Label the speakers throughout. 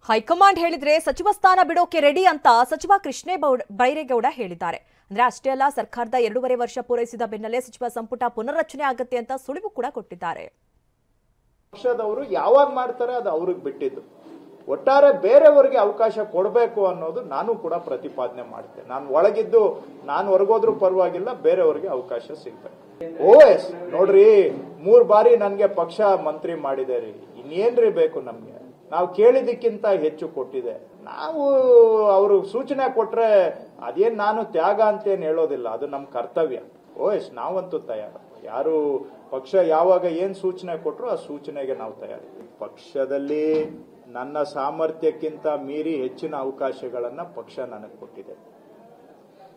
Speaker 1: High command ಹೇಳಿದ್ರೆ ಸಚಿವ ಸ್ಥಾನ ಬಿಡೋಕೆ ರೆಡಿ ಅಂತ ಸಚಿವ ಕೃಷ್ಣೇ ಬೈರೇಗೌಡ ಹೇಳಿದ್ದಾರೆ. ಅಂದ್ರೆ ಅಷ್ಟೇ ಅಲ್ಲ, ಸರ್ಕಾರದ 2.5 ವರ್ಷ ಪೂರೈಸಿದ ಬೆನ್ನಲ್ಲೇ ಸಚಿವ ಸಂಪುಟ ಪುನರ್ರಚನೆ ಆಗುತ್ತೆ ಅಂತ ಸುಳಿವು ಕೂಡ ಕೊಟ್ಟಿದ್ದಾರೆ.
Speaker 2: ಪಕ್ಷದವರು ಯಾವಾಗ ಮಾಡ್ತಾರೆ ಅದು ಅವ್ರಿಗೆ ಬಿಟ್ಟಿದ್ದು. ಒಟ್ಟಾರೆ ಬೇರೆಯವರಿಗೆ ಅವಕಾಶ ಕೊಡಬೇಕು ಅನ್ನೋದು ನಾನು ಕೂಡ ಪ್ರತಿಪಾದನೆ ಮಾಡ್ತೇನೆ. ನಾನು ಒಳಗಿದ್ದು ನಾನು ಹೊರಗೋದ್ರೂ ಪರವಾಗಿಲ್ಲ, ಬೇರೆಯವರಿಗೆ ಅವಕಾಶ ಸಿಗ್ಬೇಕು. OS ನೋಡ್ರಿ, 3 ಬಾರಿ ನನ್ಗೆ ಪಕ್ಷ ಮಂತ್ರಿ ಮಾಡಿದೆ ರೀ, ಇನ್ನೇನ್ರಿ ಬೇಕು ನಮ್ಗೆ? ನಾವು ಕೇಳಿದಕ್ಕಿಂತ ಹೆಚ್ಚು ಕೊಟ್ಟಿದೆ. ನಾವು ಅವರು ಸೂಚನೆ ಕೊಟ್ರೆ ಅದೇನ್ ನಾನು ತ್ಯಾಗ ಅಂತೇನು ಹೇಳೋದಿಲ್ಲ, ಅದು ನಮ್ಮ ಕರ್ತವ್ಯ. OS ನಾವಂತೂ ತಯಾರು. ಯಾರು ಪಕ್ಷ ಯಾವಾಗ ಏನ್ ಸೂಚನೆ ಕೊಟ್ರು ಆ ಸೂಚನೆಗೆ ನಾವು ತಯಾರು. ಪಕ್ಷದಲ್ಲಿ ನನ್ನ ಸಾಮರ್ಥ್ಯಕ್ಕಿಂತ ಮೀರಿ ಹೆಚ್ಚಿನ ಅವಕಾಶಗಳನ್ನ ಪಕ್ಷ ನನಗೆ ಕೊಟ್ಟಿದೆ.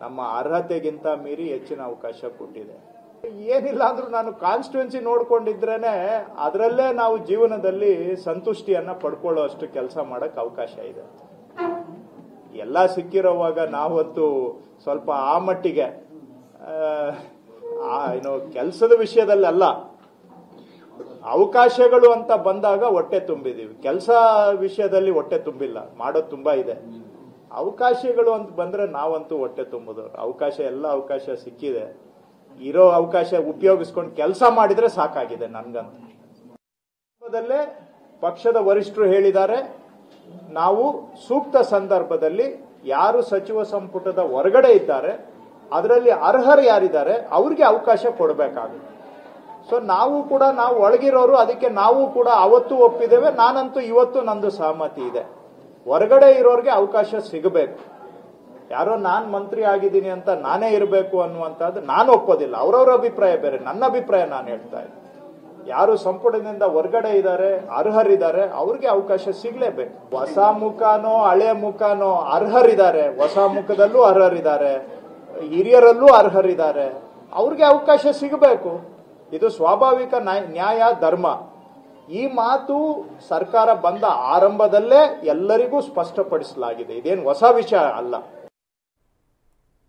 Speaker 2: ನಮ್ಮ ಅರ್ಹತೆಗಿಂತ ಮೀರಿ ಹೆಚ್ಚಿನ ಅವಕಾಶ ಕೊಟ್ಟಿದೆ. ಏನಿಲ್ಲ ಅಂದ್ರೂ ನಾನು ಕಾನ್ಸ್ಟಿಟ್ಯೂನ್ಸಿ ನೋಡ್ಕೊಂಡಿದ್ರೇನೆ ಅದರಲ್ಲೇ ನಾವು ಜೀವನದಲ್ಲಿ ಸಂತುಷ್ಟಿಯನ್ನ ಪಡ್ಕೊಳ್ಳೋ ಅಷ್ಟು ಕೆಲಸ ಮಾಡಕ್ ಅವಕಾಶ ಇದೆ. ಎಲ್ಲ ಸಿಕ್ಕಿರೋವಾಗ ನಾವಂತೂ ಸ್ವಲ್ಪ ಆ ಮಟ್ಟಿಗೆ ಏನು ಕೆಲಸದ ವಿಷಯದಲ್ಲ, ಅವಕಾಶಗಳು ಅಂತ ಬಂದಾಗ ಹೊಟ್ಟೆ ತುಂಬಿದೀವಿ. ಕೆಲಸ ವಿಷಯದಲ್ಲಿ ಹೊಟ್ಟೆ ತುಂಬಿಲ್ಲ, ಮಾಡೋದು ತುಂಬಾ ಇದೆ. ಅವಕಾಶಗಳು ಅಂತ ಬಂದ್ರೆ ನಾವಂತೂ ಹೊಟ್ಟೆ ತುಂಬಿದವ್ರು. ಎಲ್ಲ ಅವಕಾಶ ಸಿಕ್ಕಿದೆ, ಇರೋ ಅವಕಾಶ ಉಪಯೋಗಿಸ್ಕೊಂಡು ಕೆಲಸ ಮಾಡಿದ್ರೆ ಸಾಕಾಗಿದೆ ನನ್ಗಂತ. ಪಕ್ಷದ ವರಿಷ್ಠರು ಹೇಳಿದ್ದಾರೆ, ನಾವು ಸೂಕ್ತ ಸಂದರ್ಭದಲ್ಲಿ ಯಾರು ಸಚಿವ ಸಂಪುಟದ ಹೊರಗಡೆ ಇದ್ದಾರೆ ಅದರಲ್ಲಿ ಅರ್ಹರು ಯಾರಿದ್ದಾರೆ ಅವ್ರಿಗೆ ಅವಕಾಶ ಕೊಡಬೇಕಾಗುತ್ತೆ. ಸೊ ನಾವು ಒಳಗಿರೋರು, ಅದಕ್ಕೆ ನಾವು ಕೂಡ ಅವತ್ತು ಒಪ್ಪಿದ್ದೇವೆ. ನಾನಂತೂ ಇವತ್ತು ನಂದು ಸಹಮತಿ ಇದೆ, ಹೊರಗಡೆ ಇರೋರಿಗೆ ಅವಕಾಶ ಸಿಗಬೇಕು. ಯಾರೋ ನಾನ್ ಮಂತ್ರಿ ಆಗಿದ್ದೀನಿ ಅಂತ ನಾನೇ ಇರಬೇಕು ಅನ್ನುವಂಥದ್ದು ನಾನು ಒಪ್ಪೋದಿಲ್ಲ. ಅವರವರ ಅಭಿಪ್ರಾಯ ಬೇರೆ, ನನ್ನ ಅಭಿಪ್ರಾಯ ನಾನು ಹೇಳ್ತಾ ಇದ್ದೆ. ಯಾರು ಸಂಪುಟದಿಂದ ಹೊರಗಡೆ ಇದ್ದಾರೆ, ಅರ್ಹರಿದ್ದಾರೆ, ಅವ್ರಿಗೆ ಅವಕಾಶ ಸಿಗ್ಲೇಬೇಕು. ಹೊಸ ಮುಖನೋ ಹಳೆ ಮುಖನೋ ಅರ್ಹರಿದ್ದಾರೆ, ಹೊಸ ಮುಖದಲ್ಲೂ ಅರ್ಹರಿದ್ದಾರೆ, ಹಿರಿಯರಲ್ಲೂ ಅರ್ಹರಿದ್ದಾರೆ, ಅವ್ರಿಗೆ ಅವಕಾಶ ಸಿಗಬೇಕು. ಇದು ಸ್ವಾಭಾವಿಕ ನ್ಯಾಯ, ಧರ್ಮ. ಈ ಮಾತು ಸರ್ಕಾರ ಬಂದ ಆರಂಭದಲ್ಲೇ ಎಲ್ಲರಿಗೂ ಸ್ಪಷ್ಟಪಡಿಸಲಾಗಿದೆ. ಇದೇನು ಹೊಸ ವಿಷಯ ಅಲ್ಲ.